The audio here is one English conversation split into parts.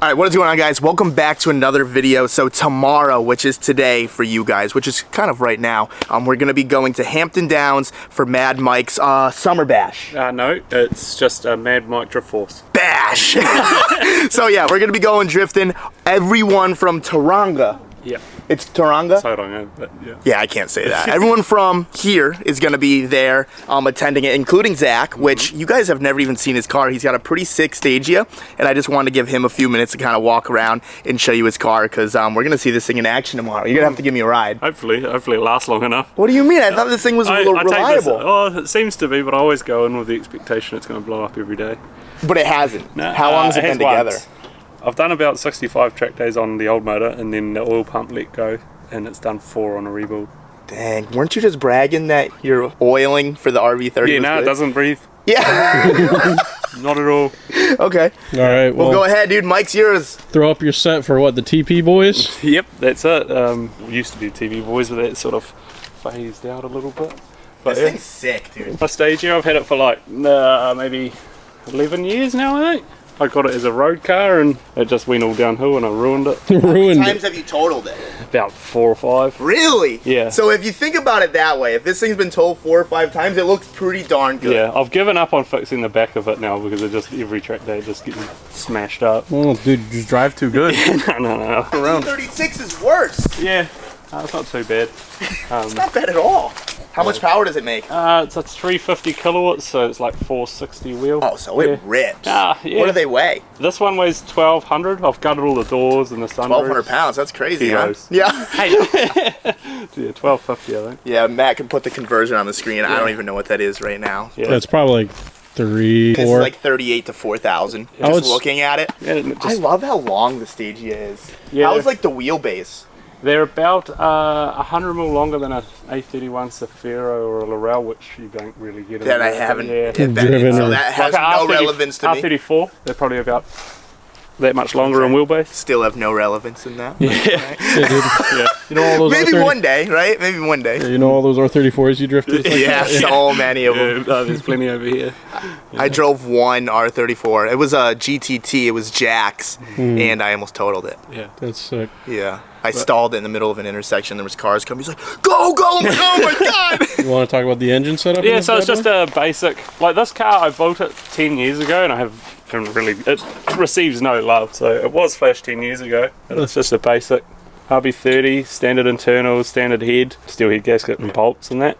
Alright, what is going on, guys? Welcome back to another video. So tomorrow, which is today for you guys, which is kind of right now, we're going to be going to Hampton Downs for Mad Mike's Summer Bash. No, it's just a Mad Mike Drift Force. Bash! So yeah, we're going to be going drifting. Everyone from Taronga. Yep. It's Taronga? Taronga, but yeah. Yeah, I can't say that. Everyone from here is going to be there attending it, including Zach, which you guys have never even seen his car. He's got a pretty sick Stagea, and I just wanted to give him a few minutes to kind of walk around and show you his car, because we're going to see this thing in action tomorrow. You're going to have to give me a ride. Hopefully it lasts long enough. What do you mean? I thought this thing was reliable. It seems to be, but I always go in with the expectation it's going to blow up every day. But it hasn't. No, How long has it been together? Once. I've done about 65 track days on the old motor, and then the oil pump let go, and it's done 4 on a rebuild. Dang, weren't you just bragging that you're oiling for the RV30? Yeah, no, it doesn't breathe. Yeah. Not at all. Okay. All right. Well, go ahead, dude. Mike's yours. Throw up your set for what, the TP boys? Yep, that's it. We used to be TV boys, but that sort of phased out a little bit. But This thing's sick, dude. My Stagea, I've had it for like maybe 11 years now, I think. I got it as a road car and it just went all downhill and I ruined it. How many times have you totaled it? About 4 or 5. Really? Yeah. So if you think about it that way, if this thing's been totaled 4 or 5 times, it looks pretty darn good. Yeah, I've given up on fixing the back of it now because it just every track day it just gets smashed up. Oh, dude, you just drive too good. No. 36 is worse. Yeah, it's not too bad. It's not bad at all. How much power does it make? It's a 350 kilowatts, so it's like 460 wheel. Oh, so it rips. Yeah. What do they weigh? This one weighs 1,200. I've gutted all the doors and the sunroof. 1,200 pounds. That's crazy, Kilos. huh? Yeah. Yeah, 1,250, I think. Yeah, Matt can put the conversion on the screen. Yeah. I don't even know what that is right now. Yeah. That's probably like 3, 4. This is like 38 to 4,000. Just looking at it. Yeah, I love how long the Stagea is. Yeah. How is like the wheelbase? They're about 100 mil longer than a A31 Safiro or a Laurel, which you don't really get. That I haven't driven. so that has like no relevance to me. R34, they're probably about that much longer in wheelbase. Still have no relevance in that. Yeah. Right? Yeah. You know all those Maybe one day, right? Maybe one day. Yeah, you know all those R34s you drifted? Yeah, so many of them. There's plenty over here. I drove one R34. It was a GTT. It was Jack's, and I almost totaled it. Yeah. That's sick. Yeah. I stalled in the middle of an intersection. There was cars coming. He's like, go, go. I'm like, oh my God. You want to talk about the engine setup? Yeah, so it's just a basic, like this car, I built it 10 years ago and I haven't really, it receives no love. So it was flashed 10 years ago. It's just a basic RB30, standard internals, standard head, steel head gasket and bolts and that.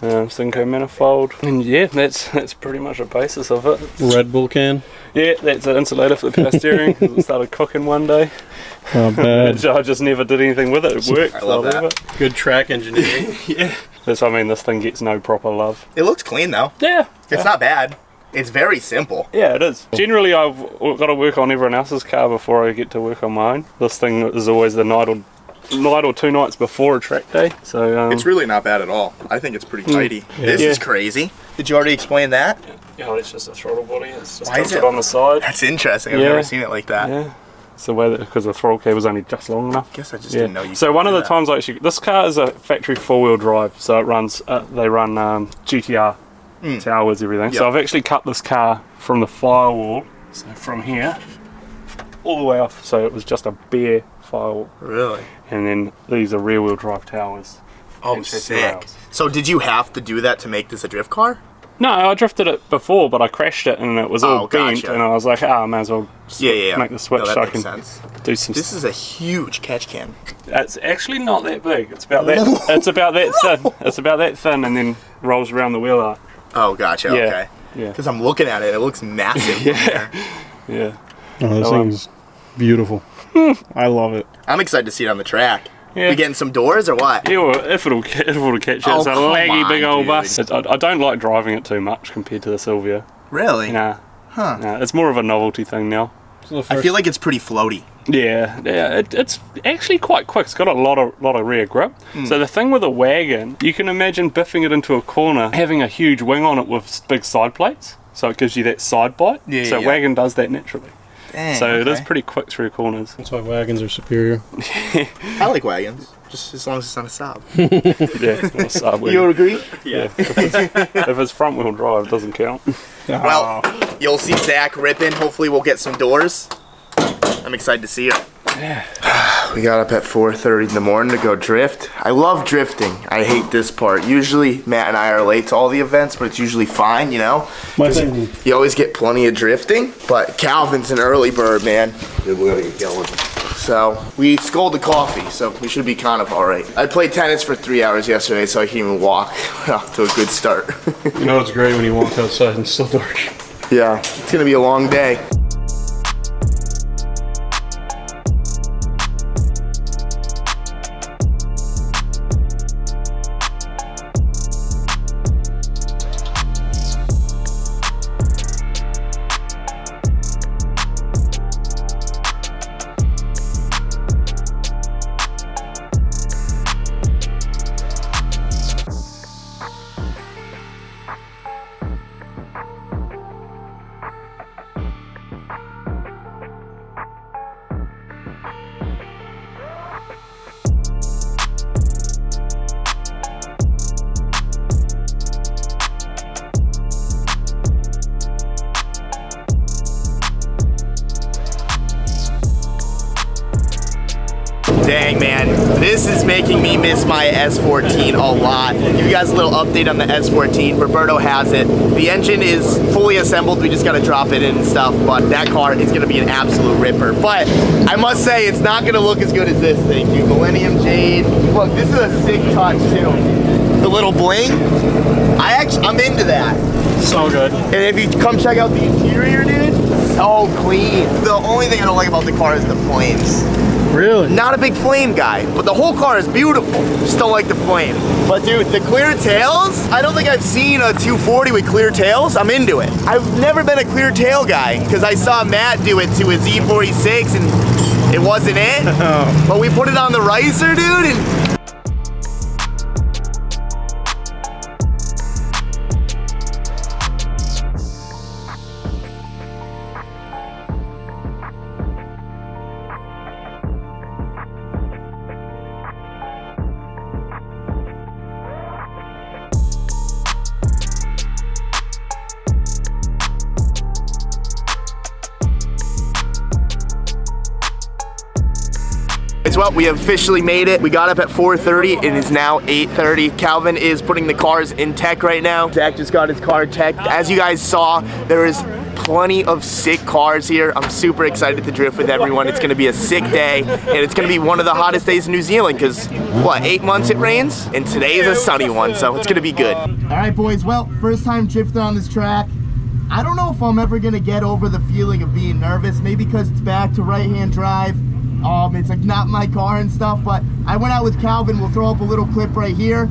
Synco manifold, and yeah, that's pretty much the basis of it. Red Bull can? Yeah, that's an insulator for the power steering because it started cooking one day. Not bad. I just never did anything with it. It worked. I love that. It. Good track engineering. Yeah. That's what I mean, this thing gets no proper love. It looks clean, though. Yeah. It's not bad. It's very simple. Yeah, it is. Generally, I've got to work on everyone else's car before I get to work on mine. This thing is always the night or 2 nights before a track day. So it's really not bad at all. I think it's pretty tidy. Yeah. This is crazy. Did you already explain that? Yeah, it's just a throttle body. It's just Why is tilted it on the side. That's interesting. I've never seen it like that. Yeah. It's the way that, because the throttle cable's only just long enough. I guess I just didn't know you So could one of do the that. times I actually, this car is a factory 4-wheel drive, so it runs, they run GTR towers, everything. Yep. So I've actually cut this car from the firewall, so from here, all the way off, so it was just a bare firewall. Really? And then these are rear-wheel drive towers. Oh, and chassis sick. rails. So did you have to do that to make this a drift car? No, I drifted it before, but I crashed it and it was all bent, gotcha. and I was like, I may as well make the switch No, that so I makes can sense. do some. This is a huge catch can. It's actually not that big. It's about that. It's about that thin. It's about that thin, and then rolls around the wheel arch. Oh, gotcha. Yeah. Okay. Yeah. Because I'm looking at it. It looks massive. Yeah. From Yeah. Oh, this thing's beautiful. I love it. I'm excited to see it on the track. Yeah. We getting some doors or what? Yeah, well, if it'll catch it, it's Oh, a come laggy on, big old dude. bus. I don't like driving it too much compared to the Sylvia. Really? Nah. Huh. Nah, it's more of a novelty thing now. I feel like it's pretty floaty. Yeah, it's actually quite quick. It's got a lot of rear grip. So the thing with a wagon, you can imagine biffing it into a corner, having a huge wing on it with big side plates, so it gives you that side bite. Yeah, so yeah. wagon does that naturally. Dang, So it is okay. pretty quick through corners. That's why wagons are superior. I like wagons, just as long as it's not a Saab. Yeah, or sub wagon. You would agree? Yeah. If it's front wheel drive, it doesn't count. Well, you'll see Zach ripping. Hopefully we'll get some doors. I'm excited to see her. We got up at 4:30 in the morning to go drift. I love drifting. I hate this part. Usually Matt and I are late to all the events, but it's usually fine, you know? My thing. You always get plenty of drifting, but Calvin's an early bird, man. Yeah, we gotta get going. So we scolded coffee, so we should be kind of all right. I played tennis for 3 hours yesterday, so I can't even walk. Off to a good start. You know it's great when you walk outside and it's still dark. Yeah, it's gonna be a long day. Dang, man, this is making me miss my S14 a lot. Give you guys a little update on the S14. Roberto has it. The engine is fully assembled. We just got to drop it in and stuff, but that car is going to be an absolute ripper. But I must say, it's not going to look as good as this thing, dude. Millennium Jade. Look, this is a sick touch, too. The little bling, I'm into that. So good. And if you come check out the interior, dude, so clean. The only thing I don't like about the car is the flames. Really? Not a big flame guy, but the whole car is beautiful. Just don't like the flame. But dude, the clear tails, I don't think I've seen a 240 with clear tails. I'm into it. I've never been a clear tail guy because I saw Matt do it to his E46 and it wasn't it. But we put it on the ricer, dude, and well, we have officially made it. We got up at 4:30 and it's now 8:30. Calvin is putting the cars in tech right now. Zach just got his car teched. As you guys saw, there is plenty of sick cars here. I'm super excited to drift with everyone. It's gonna be a sick day and it's gonna be one of the hottest days in New Zealand because, what, 8 months it rains? And today is a sunny one, so it's gonna be good. All right, boys, well, first time drifting on this track. I don't know if I'm ever gonna get over the feeling of being nervous, maybe because it's back to right-hand drive. It's like not my car and stuff, but I went out with Calvin. We'll throw up a little clip right here.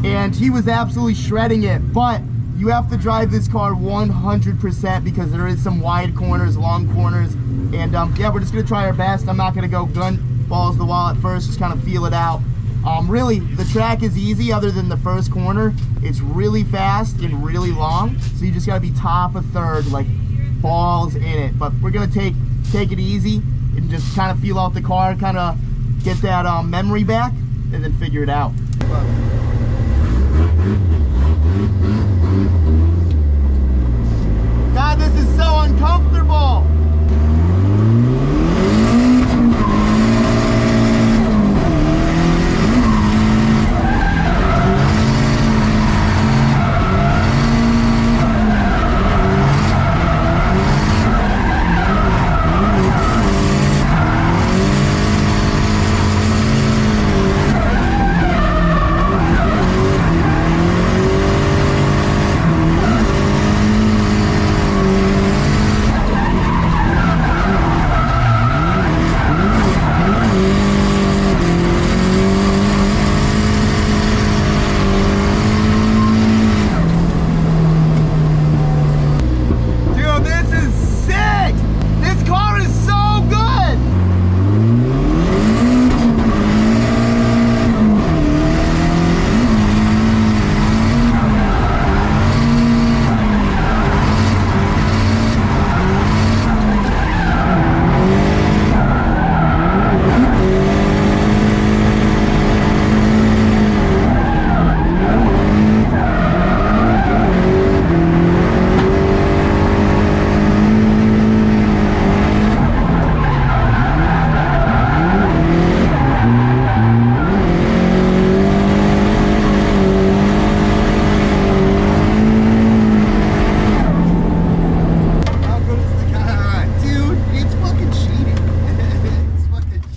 And he was absolutely shredding it, but you have to drive this car 100% because there is some wide corners, long corners, and yeah, we're just gonna try our best. I'm not gonna go gun balls to the wall at first, just kind of feel it out. Really, the track is easy other than the first corner. It's really fast and really long, so you just gotta be top of third, like balls in it. But we're gonna take it easy and just kind of feel out the car, kind of get that memory back, and then figure it out. God, this is so uncomfortable.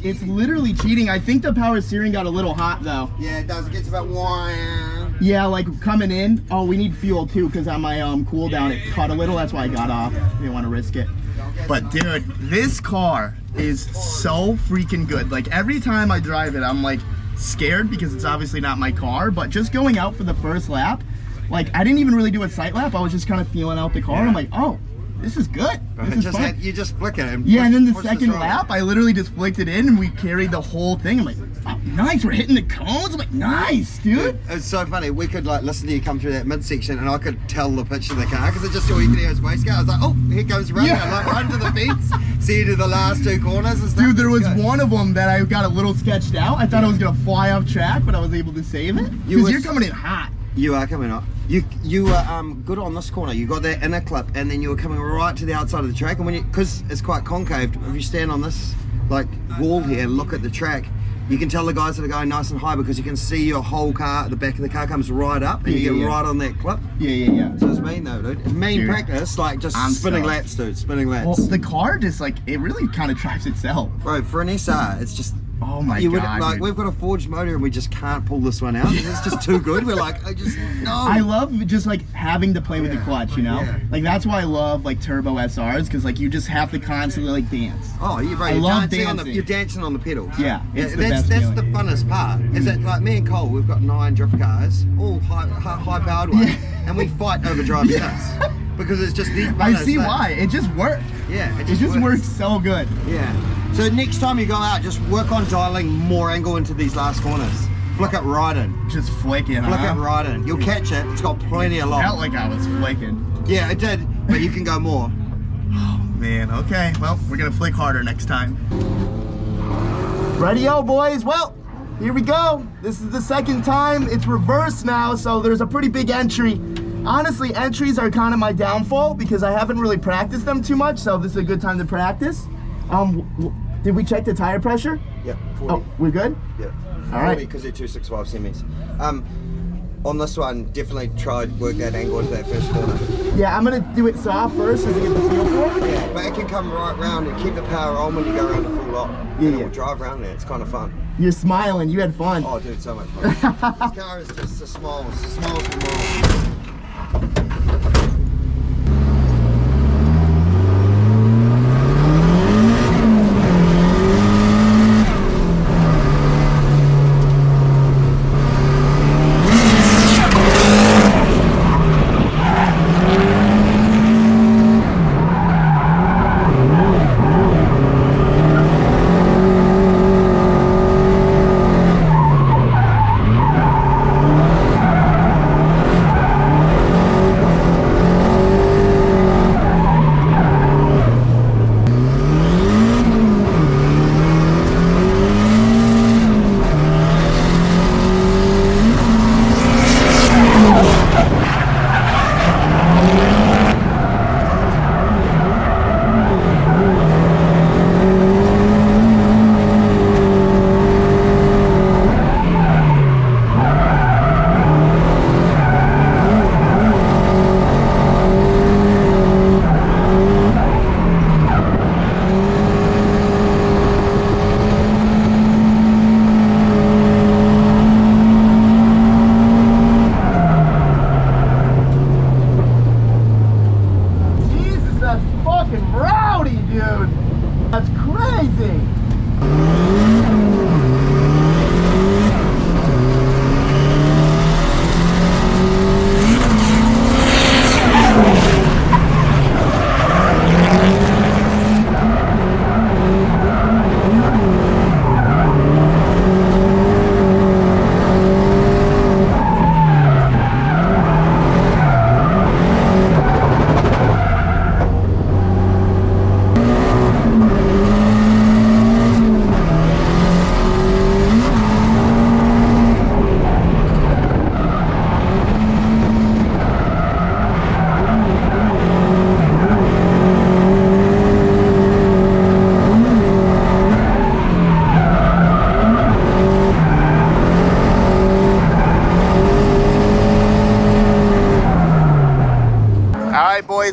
It's literally cheating. I think the power steering got a little hot though. Yeah, it does. It gets about one. Yeah, like coming in. Oh, we need fuel too because on my cooldown it cut a little. That's why I got off. Didn't want to risk it. But dude, this car is so freaking good. Like every time I drive it, I'm like scared because it's obviously not my car. But just going out for the first lap, like I didn't even really do a sight lap. I was just kind of feeling out the car. And I'm like, oh, this is good. This is fun. You just flick it. And yeah, and then the second lap, I literally just flicked it in and we carried the whole thing. I'm like, oh, nice, we're hitting the cones. I'm like, nice, dude. It's so funny. We could like listen to you come through that midsection and I could tell the pitch of the car because it just all you could hear was waistcoat. I was like, oh, here goes running. Yeah. I like run to the fence, see you to the last two corners and stuff. Dude, there was good. one of them that I got a little sketched out. I thought I was gonna fly off track, but I was able to save it. Because you're coming in hot. You are coming up. You were good on this corner. You got that inner clip, and then you were coming right to the outside of the track. And when because it's quite concaved, if you stand on this like wall here and look at the track, you can tell the guys that are going nice and high because you can see your whole car. The back of the car comes right up, and you get right on that clip. Yeah. So it's mean though, dude. It's mean practice, like just spinning laps, dude. Spinning laps. Well, the car just like it really kind of drives itself. Bro, for an SR, it's just. Oh my god! dude. We've got a forged motor and we just can't pull this one out. It's just too good. We're like, no. I love just like having to play with the clutch, you know. Yeah. Like that's why I love like turbo SRs because like you just have to constantly like dance. Oh, yeah, bro. You're dancing on the pedals. Yeah, it's that's the funnest part. Is that like me and Cole? We've got 9 drift cars, all high powered ones, and we fight over driving this because it's just the funnest. I see why. It just worked. Yeah, it just works so good. Yeah. So next time you go out, just work on dialing more angle into these last corners. Flick it right in. Just flick it, Flick it right in. You'll catch it. It's got plenty of lock. Felt like I was flicking. Yeah, it did, but you can go more. Oh man, okay. Well, we're gonna flick harder next time. Ready-o, boys. Well, here we go. This is the second time. It's reversed now, so there's a pretty big entry. Honestly, entries are kind of my downfall because I haven't really practiced them too much, so this is a good time to practice. Did we check the tire pressure? Yep, 40. Oh, we're good? Yep. All right. Because they're 265 semis. On this one, definitely try to work that angle into that first corner. Yeah, I'm gonna do it soft first as I get the feel for it. Yeah, but it can come right round and keep the power on when you go around the full lock. Yeah, and it will drive around there. It's kind of fun. You're smiling. You had fun. Oh, dude, so much fun. This car is just the smallest of them all.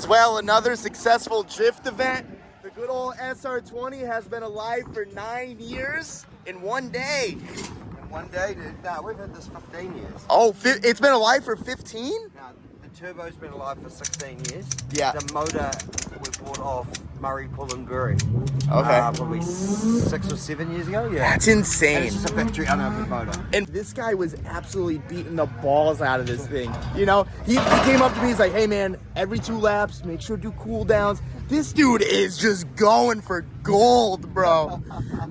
Well, another successful drift event. The good old SR20 has been alive for 9 years in one day. And one day, dude, no, we've had this 15 years. Oh, it's been alive for 15? No, the turbo's been alive for 16 years. Yeah. The motor we bought off Murray Pullenbury. Okay. Probably 6 or 7 years ago, yeah. That's And insane. it's just a factory unopened motor. And this guy was absolutely beating the balls out of this thing. You know, he came up to me, he's like, hey man, every 2 laps, make sure to do cool downs. This dude is just going for gold, bro.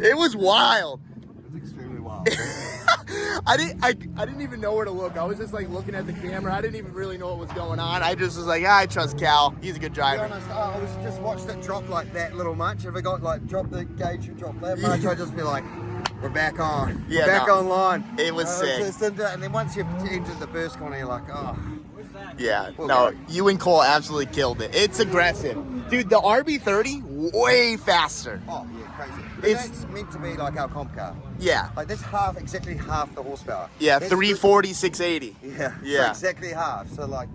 It was wild. It was extremely wild. I didn't even know where to look. I was just like looking at the camera. I didn't even really know what was going on. I just was like, I trust Cal. He's a good To be driver. honest, I was just watched it drop like that little much. If it got like drop the gauge and drop that much, I'd just be like, we're back on. Yeah, We're back no. online. It was sick. And then once you've entered the first corner, you're like, oh. Yeah, Well, no, good. you and Cole absolutely killed it. It's aggressive. Dude, the RB30, way faster. Oh, yeah, crazy. But It's- that's meant to be like our comp car. Yeah. Like that's exactly half the horsepower. Yeah, That's 340, 680. Yeah, Yeah. so exactly half. So like,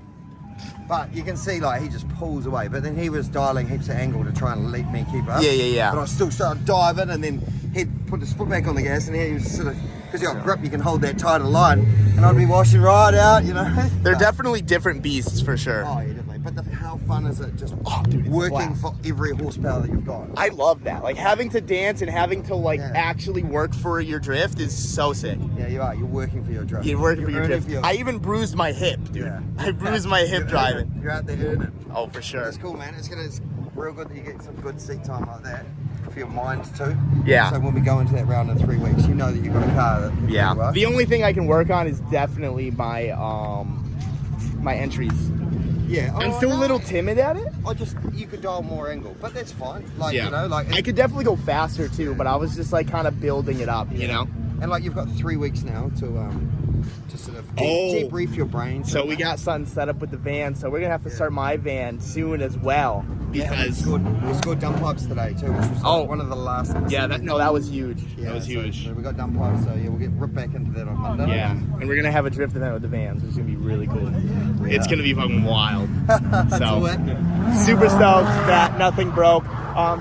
but you can see like he just pulls away. But then he was dialing heaps of angle to try and let me keep up. Yeah, yeah, yeah. But I was still trying to dive in, and then he'd put his foot back on the gas, and he was sort of, because you got grip, you can hold that tighter line, and I'd be washing right out, you know. They're definitely different beasts for sure. Oh yeah, definitely. But how fun is it just Dude, it's working blast. for every horsepower that you've got? I love that. Like having to dance and having to like Yeah. actually work for your drift is so sick. Yeah, you are. You're working for your drift. You're working for your earning drift. I even bruised my hip, dude. Yeah. I bruised my hip You're driving. earning. You're out there earning. Oh, for sure. It's cool, man. It's real good that you get some good seat time like that for your mind too. Yeah. So when we go into that round in 3 weeks, you know that you've got a car that can Yeah. do well. The only thing I can work on is definitely my my entries. Yeah. I'm Oh, still a no. little timid at it. You could dial more angle, but that's fine. Like Yeah. you know, like I could definitely go faster too, but I was just like kind of building it up, you know. and like you've got 3 weeks now to sort of Oh. debrief your brain. So we got something set up with the van, so we're gonna have to start my van soon as well because we scored dump pipes today too, which was Oh. one of the last. things. that was huge. Yeah, That was so- huge. So we got dump pipes, so yeah, we'll get ripped back into that on Monday. Yeah, and we're gonna have a drift event with the vans, which is gonna be really cool. It's gonna be fucking wild. That's all So happening. super stoked that nothing broke.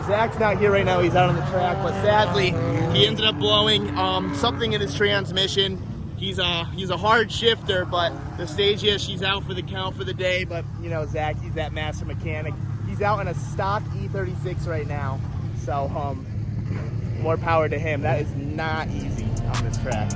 Zach's not here right now; he's out on the track, but sadly, he ended up blowing something in his transmission. He's a hard shifter, but the Stagea, she's out for the count for the day. But you know, Zach, he's that master mechanic. He's out in a stock E36 right now, so more power to him. That is not easy on this track.